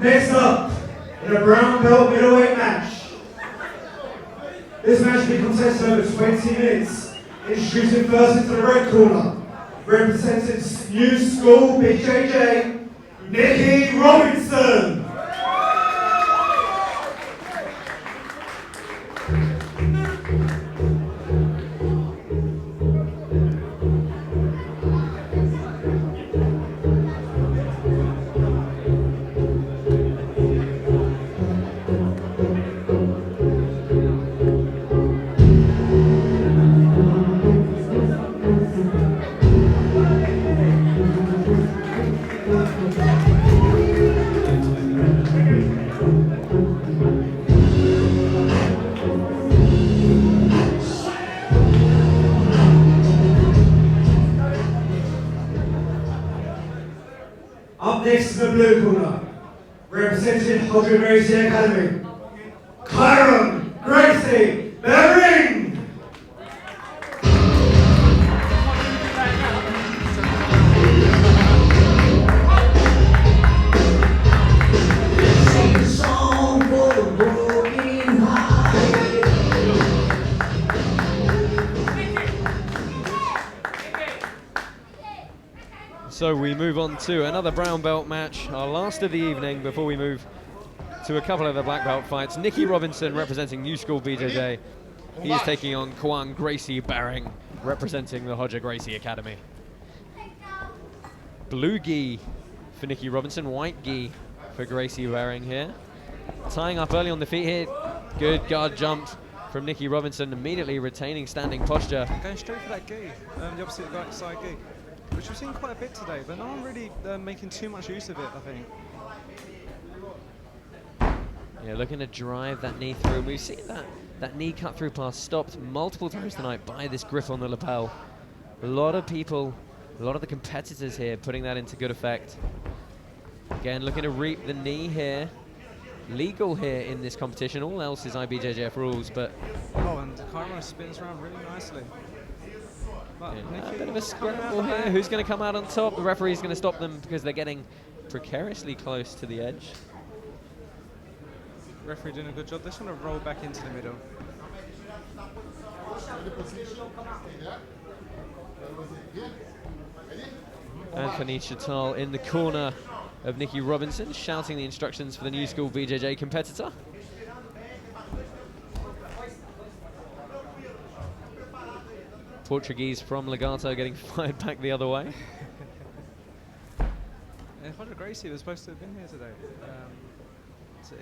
Next up, in a brown belt middleweight match. This match will be contested over 20 minutes. Introducing first into the red corner, representing New School BJJ, Nicky Robinson. Up next in the blue corner, representing Gracie Academy, Kywan, Gracie, Behring. So we move on to another brown belt match, our last of the evening before we move to a couple of the black belt fights. Nicky Robinson representing New School BJJ. He is taking on Kywan Gracie Behring representing the Gracie Academy. Blue gi for Nicky Robinson, white gi for Gracie Behring here. Tying up early on the feet here. Good guard jumped from Nicky Robinson, immediately retaining standing posture. Going straight for that gi, the opposite right side gi, which we've seen quite a bit today, but no one really making too much use of it, I think. Yeah, looking to drive that knee through. We've seen that knee cut through pass stopped multiple times tonight by this grip on the lapel. A lot of people, a lot of the competitors here putting that into good effect. Again, looking to reap the knee here. Legal here in this competition. All else is IBJJF rules, but... Oh, and Kywan spins around really nicely. Yeah, a bit of a scramble here. Who's going to come out on top? The referee's going to stop them because they're getting precariously close to the edge. Referee doing a good job. They just want to roll back into the middle. Anthony Chatal in the corner of Nicky Robinson, shouting the instructions for the New School BJJ competitor. Portuguese from Legato getting fired back the other way. Gracie was supposed to have been here today.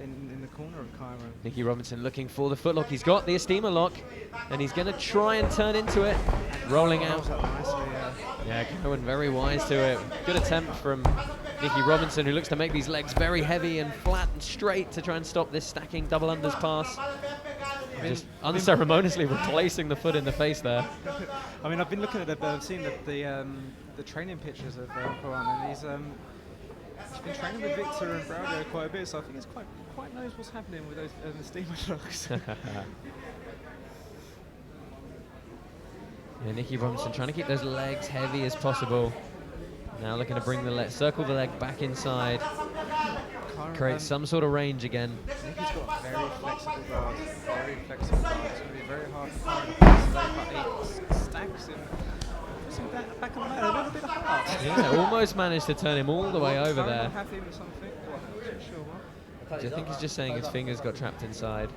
In the corner of Kywan. Nicky Robinson looking for the footlock. He's got the Estima lock, and he's going to try and turn into it. Rolling out. Yeah, Kywan very wise to it. Good attempt from Nicky Robinson, who looks to make these legs very heavy and flat and straight to try and stop this stacking double unders pass. Just unceremoniously replacing the foot in the face there. I mean, I've been looking at I've seen the training pictures of Kywan, and he's been training with Victor and Braulio quite a bit, so I think he's quite knows what's happening with those steamer locks. Yeah, Nicky Robinson trying to keep those legs heavy as possible. Now looking to bring the circle the leg back inside. Create some sort of range again. Nicky's got a very flexible guard. Very flexible guard. It's going to be very hard to find a place today, but he stacks him. Back on the mat, a little bit of heart. Yeah, almost managed to turn him all the way over there. Happy with something. Do you think he's just saying his fingers got trapped inside?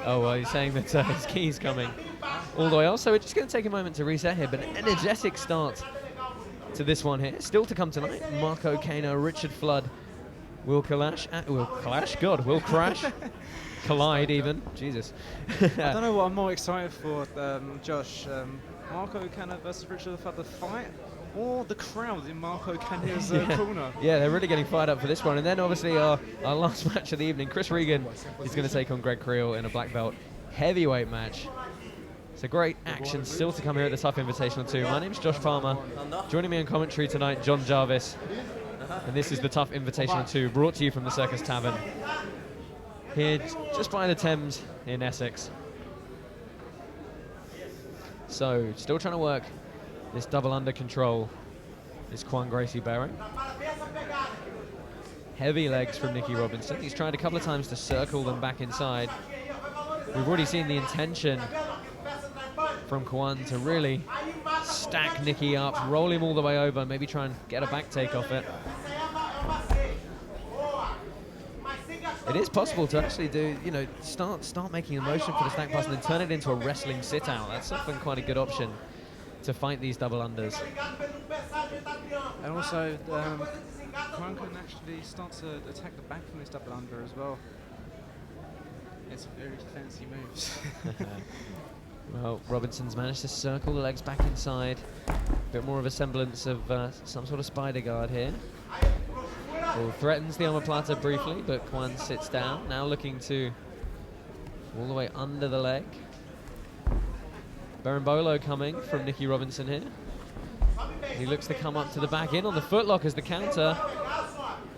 Oh, well, he's saying that his key's coming all the way off. So we're just going to take a moment to reset here, but an energetic start to this one here. Still to come tonight, Marco Kano, Richard Flood, Will crash, collide even. Jesus. I don't know what I'm more excited for, Josh. Marco Kano versus Richard Flood, the fight, or the crowd in Marco Kano's corner. Yeah, they're really getting fired up for this one. And then obviously our last match of the evening, Chris Regan is going to take on Greg Creel in a black belt heavyweight match. It's a great action still to come here at the Tough Invitational 2. My name's Josh Palmer. Joining me on commentary tonight, John Jarvis. And this is the Tough Invitational 2, brought to you from the Circus Tavern, here just by the Thames in Essex. So, still trying to work this double under control is Kywan Gracie Behring. heavy legs from Nicky Robinson. He's tried a couple of times to circle them back inside. We've already seen the intention from Kywan to really stack Nicky up, roll him all the way over, maybe try and get a back take off it. It is possible to actually do, you know, start making a motion for the stack pass and then turn it into a wrestling sit out. That's often quite a good option to fight these double unders. And also, Kywan can actually start to attack the back from this double under as well. It's very fancy moves. Well, Robinson's managed to circle the legs back inside. A bit more of a semblance of some sort of spider guard here. Well, threatens the omoplata briefly, but Kywan sits down, now looking to all the way under the leg. Berimbolo coming from Nicky Robinson here. He looks to come up to the back in on the footlock as the counter.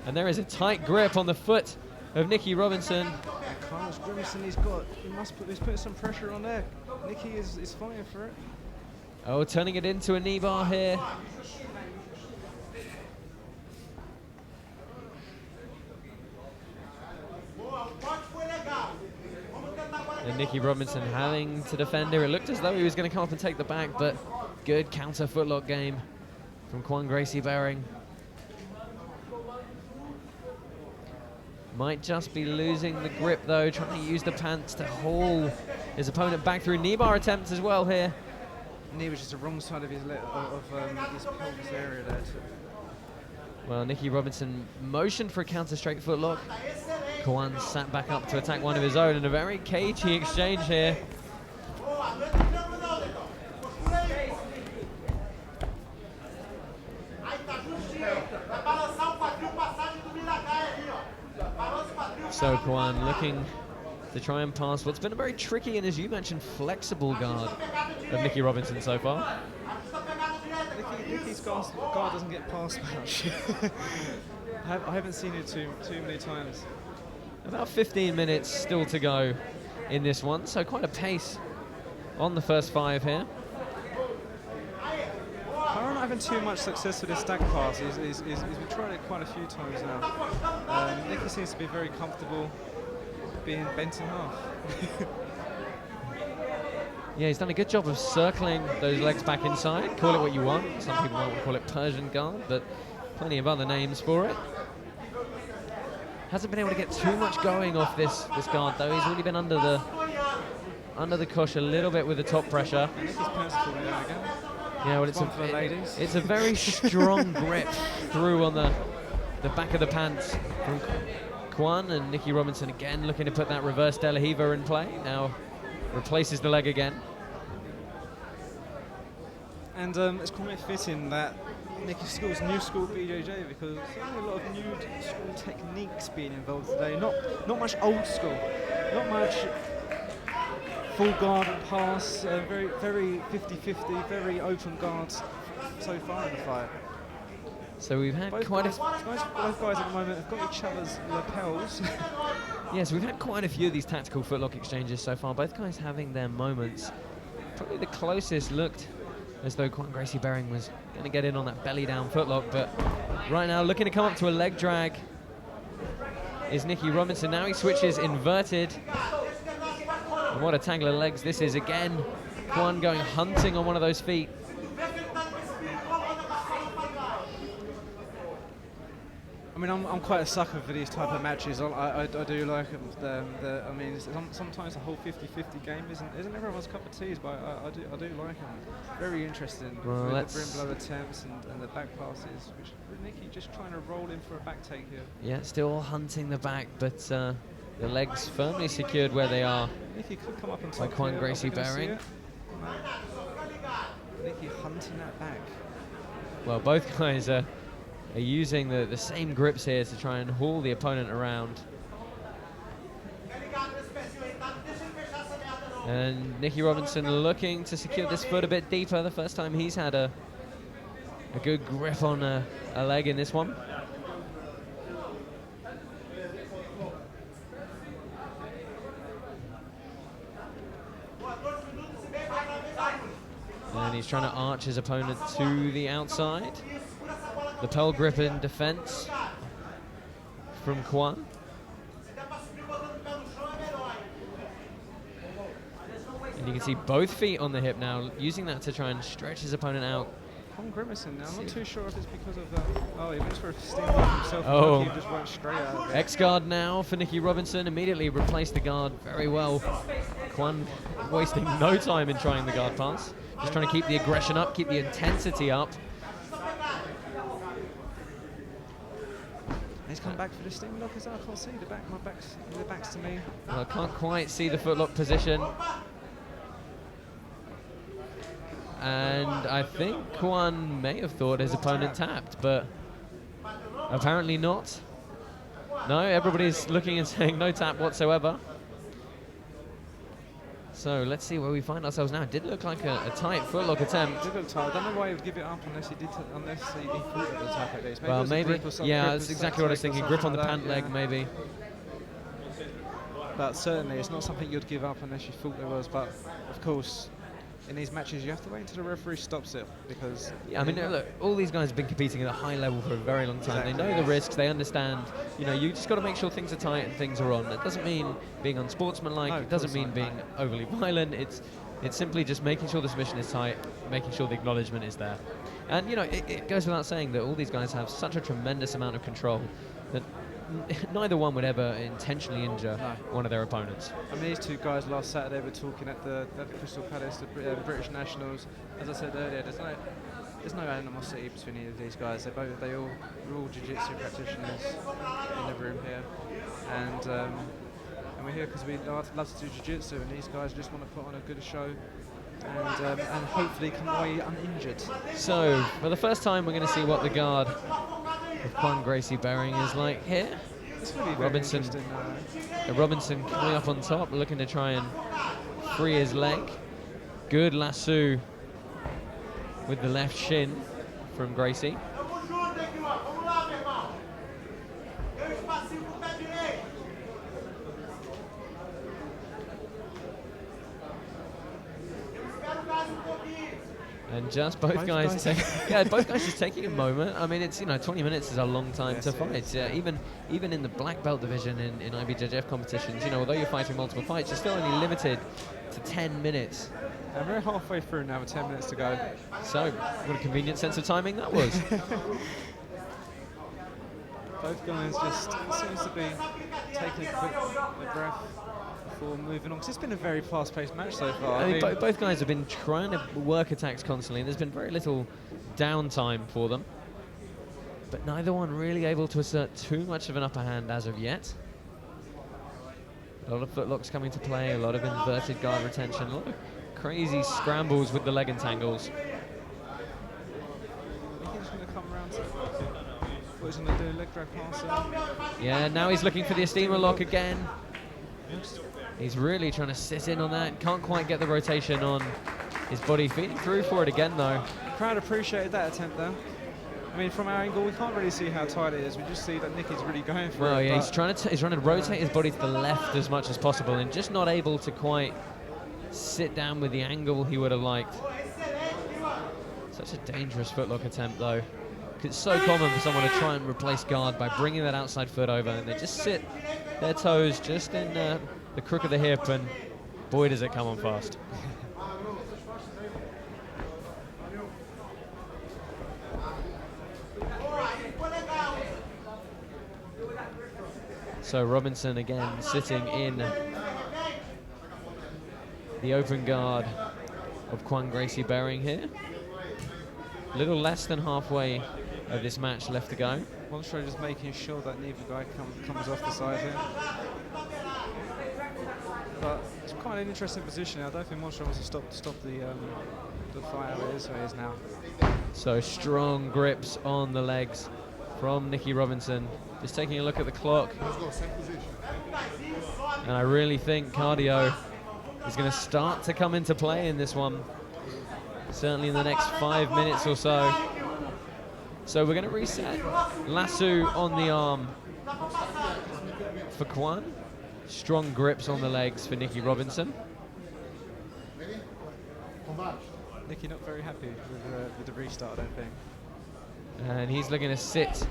And there is a tight grip on the foot of Nicky Robinson. Kywan's grimacing, he's putting some pressure on there. Nicky is fighting for it. Oh, turning it into a knee bar here. And Nicky Robinson having to defend here. It looked as though he was going to come up and take the back, but good counter footlock game from Kywan Gracie Behring. Might just be losing the grip though, trying to use the pants to haul his opponent back through. Knee bar attempts as well here. Knee was just the wrong side of his his pelvis area there. Well, Nicky Robinson motioned for a counter straight footlock. Kywan sat back up to attack one of his own in a very cagey exchange here. So Kywan looking to try and pass what's been a very tricky and, as you mentioned, flexible guard of Nicky Robinson so far. Nicky's guard doesn't get past much. I haven't seen it too many times. About 15 minutes still to go in this one, so quite a pace on the first 5 here. Kywan not having too much success with his stack pass. He's been trying it quite a few times now. Nicky seems to be very comfortable being bent in half. Yeah, he's done a good job of circling those legs back inside. Call it what you want. Some people might call it Persian guard, but plenty of other names for it. Hasn't been able to get too much going off this guard though. He's really been under the cush a little bit with the top pressure. And Nicky's pants there again. Yeah, well, it's a very strong grip through on the back of the pants from Kywan, and Nicky Robinson again looking to put that reverse De La Riva in play. Now replaces the leg again. And it's quite fitting that Nicky schools new school BJJ, because there's a lot of new school techniques being involved today. Not much old school, not much full guard and pass, very 50-50, very open guards so far in the fight. So we've had both guys at the moment have got each other's lapels. Yes, we've had quite a few of these tactical footlock exchanges so far. Both guys having their moments. Probably the closest looked as though Kywan Gracie Behring was going to get in on that belly down footlock, but right now looking to come up to a leg drag is Nicky Robinson. Now he switches inverted. And what a tangle of legs this is again. Kywan going hunting on one of those feet. I mean, I'm quite a sucker for these type of matches. I do like them. I mean, sometimes the whole 50-50 game isn't everyone's cup of tea, but I do like them. Very interesting. Well, with the brim blow attempts and the back passes, which Nicky just trying to roll in for a back take here. Yeah, still hunting the back, but the legs firmly secured where they are. Nicky could come up and by Kywan Gracie Behring. Nicky hunting that back. Well, both guys are using the same grips here to try and haul the opponent around. And Nicky Robinson looking to secure this foot a bit deeper. The first time he's had a good grip on a leg in this one. And he's trying to arch his opponent to the outside. Lapel grip in defense from Kywan. And you can see both feet on the hip now, using that to try and stretch his opponent out. I'm grimacing now. I'm not too sure if it's because of oh, he went for a steam lock himself. Oh. Nicky just went straight out of it. X guard now for Nicky Robinson. Immediately replaced the guard very well. Kywan wasting no time in trying the guard pass. Just trying to keep the aggression up, keep the intensity up. He's come back for the steam lock as well. I can't see the back. The back's to me. Well, I can't quite see the footlock position. And I think Kywan may have thought his opponent tapped, but apparently not. No, everybody's looking and saying no tap whatsoever. So let's see where we find ourselves now. It did look like a tight footlock attempt. It did look tight. I don't know why he would give it up unless he thought it was tap like this. Well, maybe. Yeah, that's exactly what I was thinking. Grip on the pant leg, maybe. But certainly, it's not something you'd give up unless you thought there was. But of course, in these matches, you have to wait until the referee stops it because. Yeah, I mean, look, all these guys have been competing at a high level for a very long time. Exactly. They know the risks. They understand. You know, you just got to make sure things are tight and things are on. It doesn't mean being unsportsmanlike. No, it doesn't mean being overly violent. It's simply just making sure the submission is tight, making sure the acknowledgement is there. And you know, it goes without saying that all these guys have such a tremendous amount of control that neither one would ever intentionally injure one of their opponents. I mean, these two guys last Saturday were talking at the Crystal Palace, the British nationals. As I said earlier, there's no animosity between any of these guys. We're all jiu-jitsu practitioners in the room here, and we're here because we love to do jiu-jitsu, and these guys just want to put on a good show. And hopefully come away uninjured. So, for the first time, we're going to see what the guard of Gracie Behring is like here. Robinson coming up on top, looking to try and free his leg. Good lasso with the left shin from Gracie. And just both guys just taking a moment. I mean, it's 20 minutes is a long time to fight. Yeah, even in the black belt division in IBJJF competitions, although you're fighting multiple fights, you're still only limited to 10 minutes. And we're halfway through now with 10 minutes to go. So, what a convenient sense of timing that was. Both guys just seems to be taking a quick breath before moving on, because it's been a very fast-paced match so far. I mean, both guys have been trying to work attacks constantly, and there's been very little downtime for them. But neither one really able to assert too much of an upper hand as of yet. A lot of footlocks coming to play, a lot of inverted guard retention, a lot of crazy scrambles with the leg entangles. He's going to come around to what he's going to do, leg drag pass. Yeah, now he's looking for the steamer lock again. He's really trying to sit in on that. Can't quite get the rotation on his body. Feeding through for it again, though. The crowd appreciated that attempt, though. I mean, from our angle, we can't really see how tight it is. We just see that Nicky's really going for it. Well, yeah, he's trying to rotate his body to the left as much as possible, and just not able to quite sit down with the angle he would have liked. Such a dangerous footlock attempt, though. It's so common for someone to try and replace guard by bringing that outside foot over, and they just sit their toes just in the crook of the hip, and boy does it come on fast. So Robinson again sitting in the open guard of Gracie Behring here. A little less than halfway of this match left to go. Monstro just making sure that neither guy comes off the side here. But it's quite an interesting position. I don't think Monstro wants to stop the fight how it is where it is now. So strong grips on the legs from Nicky Robinson. Just taking a look at the clock. And I really think cardio is going to start to come into play in this one. Certainly in the next 5 minutes or so. So we're going to reset. Lasso on the arm for Kywan. Strong grips on the legs for Nicky Robinson. Nicky not very happy with the restart, I don't think. And he's looking to sit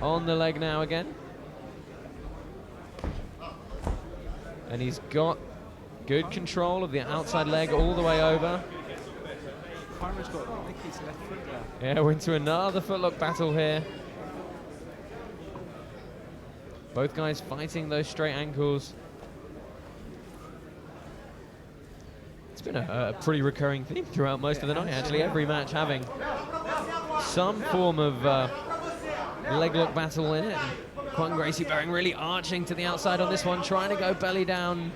on the leg now again. And he's got good control of the outside leg all the way over. Kywan's got Nicky's left foot there. Yeah, we're into another footlock battle here. Both guys fighting those straight ankles. It's been a pretty recurring theme throughout most of the night, actually. Every match having some form of leg lock battle in it. Kywan Gracie Behring really arching to the outside on this one, trying to go belly down.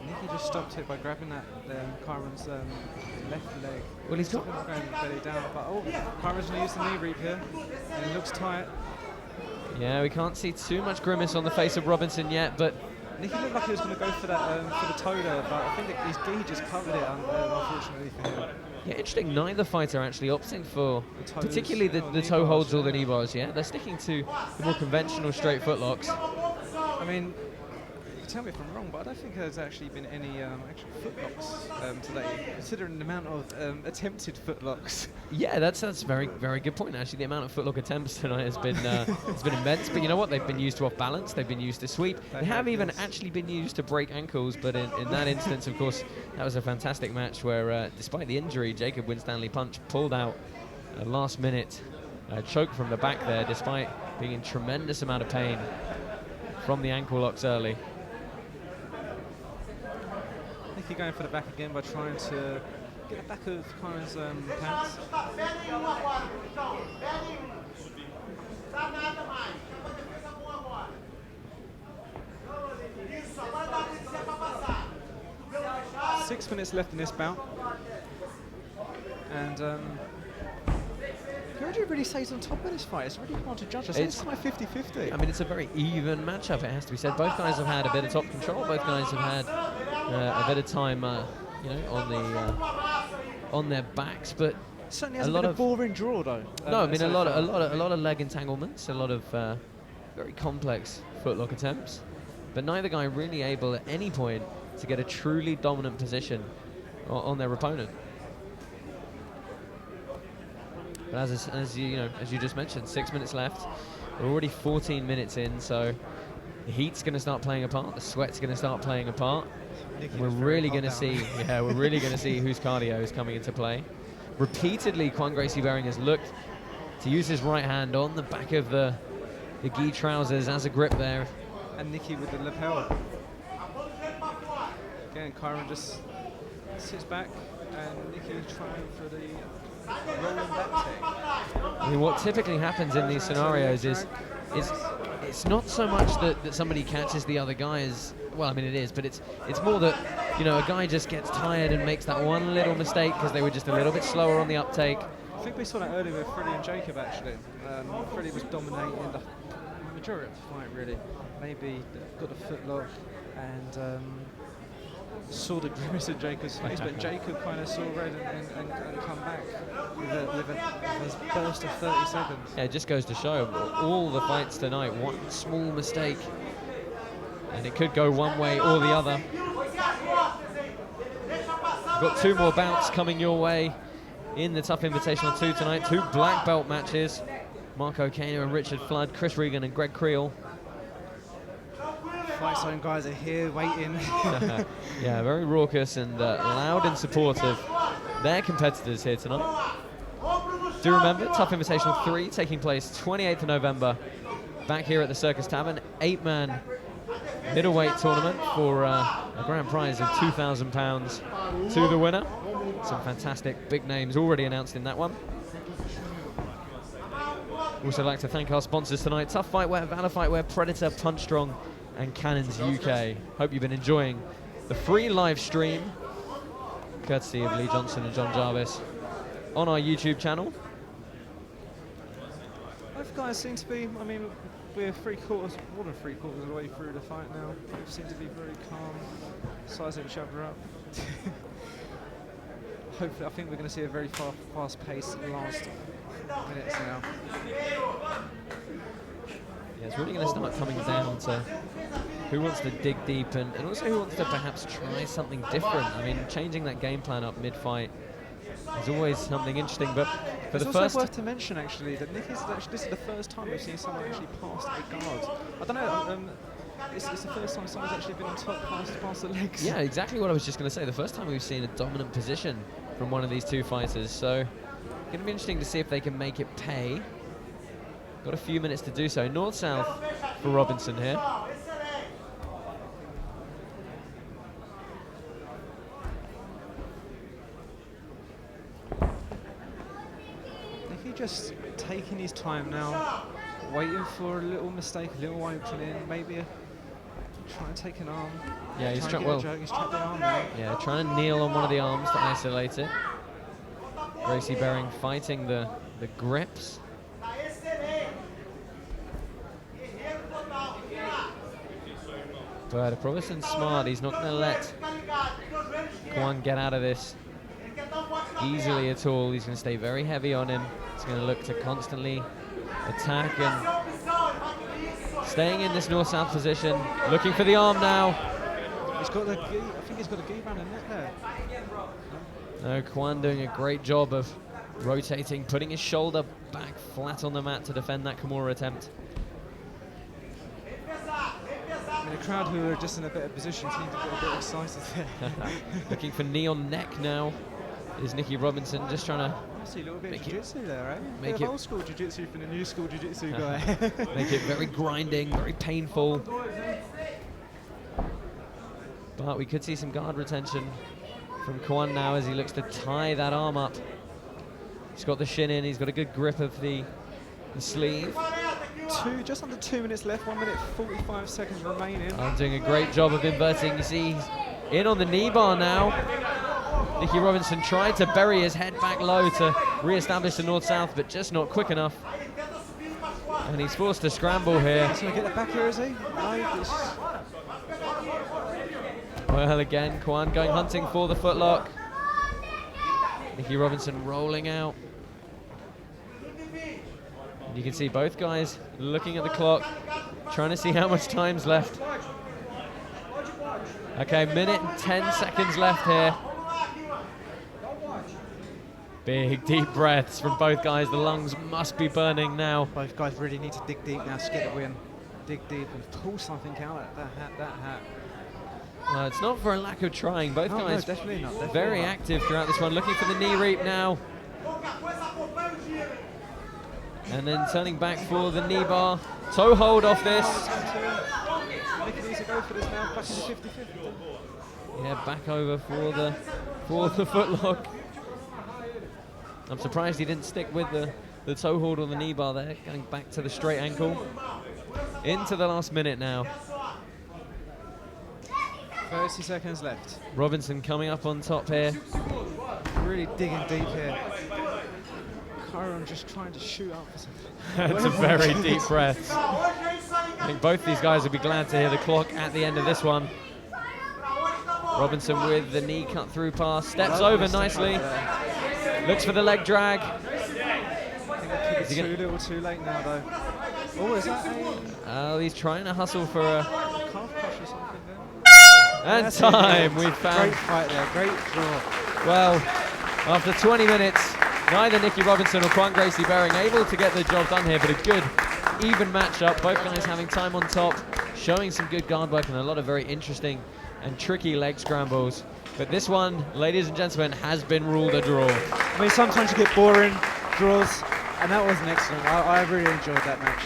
Nicky just stopped it by grabbing that Kywan's left leg. Well, he's got going belly down, but Kywan's going to use the knee reap here, and it looks tight. Yeah, we can't see too much grimace on the face of Robinson yet, but Nicky looked like he was going to go for that for the toe there, but I think that his gi just covered it, unfortunately for him. yeah, interesting. Neither fighter actually opting for, The toes, particularly the knee toe holds bars, or the knee bars. Yeah, they're sticking to the more conventional straight footlocks. I mean, tell me if I'm wrong, but I don't think there's actually been any actual footlocks today, considering the amount of attempted footlocks. Yeah, that's a very good point. Actually, the amount of footlock attempts tonight has been immense. But you know what? They've been used to off balance. They've been used to sweep. They have even actually been used to break ankles. But in that instance, of course, that was a fantastic match where, despite the injury, Jacob Winstanley Punch pulled out a last-minute choke from the back there, despite being in tremendous amount of pain from the ankle locks early. Nicky going for the back again by trying to get the back of Kywan's pants. Six minutes left in this bout. And who would you really say is on top of this fight? It's really hard to judge. I think it's quite 50-50. I mean, it's a very even matchup, it has to be said. Both guys have had a bit of top control. Both guys have had a bit of time, you know, on their backs. But certainly has a lot of boring draw, though. No, I mean a lot of leg entanglements, a lot of very complex footlock attempts. But neither guy really able at any point to get a truly dominant position on their opponent. But as you just mentioned, 6 minutes left. We're already 14 minutes in, so the heat's going to start playing a part. The sweat's going to start playing a part. We're really going to see, we're really going to see whose cardio is coming into play. Repeatedly, Kywan Gracie Behring has looked to use his right hand on the back of the gi trousers as a grip there. And Nicky with the lapel. Again, Kywan just sits back, and Nicky trying for the rolling back take. I mean, what typically happens in these scenarios is it's not so much that somebody catches the other guys. Well, I mean, it is, but it's more that, you know, a guy just gets tired and makes that one little mistake because they were just a little bit slower on the uptake. I think we saw that earlier with Freddie and Jacob, actually. Freddie was dominating the majority of the fight, really. Maybe got a footlock and saw the grimace in Jacob's face, but Jacob kind of saw red and come back with a burst of 30 seconds. Yeah, it just goes to show all the fights tonight, one small mistake and it could go one way or the other. We've got two more bouts coming your way in the Tough Invitational 2 tonight. Two black belt matches. Marco Kano and Richard Flood, Chris Regan and Greg Creel. Fight Zone guys are here waiting. Yeah, very raucous and loud in support of their competitors here tonight. Do remember, Tough Invitational 3 taking place 28th of November back here at the Circus Tavern. 8-man middleweight tournament for a grand prize of £2,000 to the winner. Some fantastic big names already announced in that one. Also like to thank our sponsors tonight, Tough Fightwear, Valor Fightwear, Predator, Punch Strong and Cannons UK. Hope you've been enjoying the free live stream, courtesy of Lee Johnson and John Jarvis, on our YouTube channel. Both guys seem to be, I mean, we're more than three quarters of the way through the fight now. Both seem to be very calm, sizing each other up. Hopefully, I think we're going to see a very fast-paced last minutes now. Yeah, it's really going to start coming down to who wants to dig deep and also who wants to perhaps try something different. I mean, changing that game plan up mid-fight is always something interesting, but for the first... It's also worth to mention, actually, that Nicky's actually, this is the first time we've seen someone actually pass a guard. I don't know, it's the first time someone's actually been on top past the legs. Yeah, exactly what I was just going to say. The first time we've seen a dominant position from one of these two fighters. So, going to be interesting to see if they can make it pay. Got a few minutes to do so. North-south for Robinson here. Nicky just taking his time now, waiting for a little mistake, a little opening, maybe try and take an arm. Yeah, he's trying trying. He's trapped the arm now. Yeah, trying to kneel on one of the arms to isolate it. Gracie Behring fighting the grips. But Robinson's smart. He's not going to let Kywan get out of this easily at all. He's going to stay very heavy on him. He's going to look to constantly attack and staying in this north-south position. Looking for the arm now. He's got the gi. I think he's got a gi around the neck there. No, Kywan doing a great job of rotating, putting his shoulder back flat on the mat to defend that Kimura attempt. And the crowd who are just in a better position seem to get a bit excited there. Looking for knee on neck now is Nicky Robinson, just trying to I see a little bit of jiu-jitsu there, eh? make Bit it of old school jiu-jitsu from the new school jiu-jitsu guy. make it very grinding, very painful. But we could see some guard retention from Kywan now as he looks to tie that arm up. He's got the shin in, he's got a good grip of the sleeve. Just under 2 minutes left, 1 minute 45 seconds remaining. Doing a great job of inverting. You see he's in on the knee bar now. Nicky Robinson tried to bury his head back low to re-establish the north-south, but just not quick enough. And he's forced to scramble here. He's going to get it back here, is he? No, Well, again, Kywan going hunting for the footlock. Nicky Robinson rolling out. You can see both guys looking at the clock, trying to see how much time's left. Okay, minute and 10 seconds left here. Big deep breaths from both guys. The lungs must be burning now. both guys really need to dig deep now to get the win. Dig deep and pull something out of that hat. No, it's not for a lack of trying. Both guys no, definitely not. Definitely very not. active throughout this one, looking for the knee reap now. And then turning back for the knee bar. Toe hold off this. Nicky needs to go for this now, back in the 50-50. Yeah, back over for the footlock. I'm surprised he didn't stick with the toe hold on the knee bar there, going back to the straight ankle. Into the last minute now. 30 seconds left. Robinson coming up on top here. Really digging deep here. Kywan just trying to shoot up for something. That's a very deep breath. I think both these guys will be glad to hear the clock at the end of this one. Robinson with the knee cut through pass, steps over nicely, looks for the leg drag. I think it's too little too late now though. Oh, is that a he's trying to hustle for a... calf crush or something then? And That's time, it. we've found... Great fight there, great draw. Well, after 20 minutes, neither Nicky Robinson or Gracie Behring able to get the job done here, but a good, even matchup. Both guys having time on top, showing some good guard work and a lot of very interesting and tricky leg scrambles. But this one, ladies and gentlemen, has been ruled a draw. I mean, sometimes you get boring draws, and that was an excellent. I really enjoyed that match.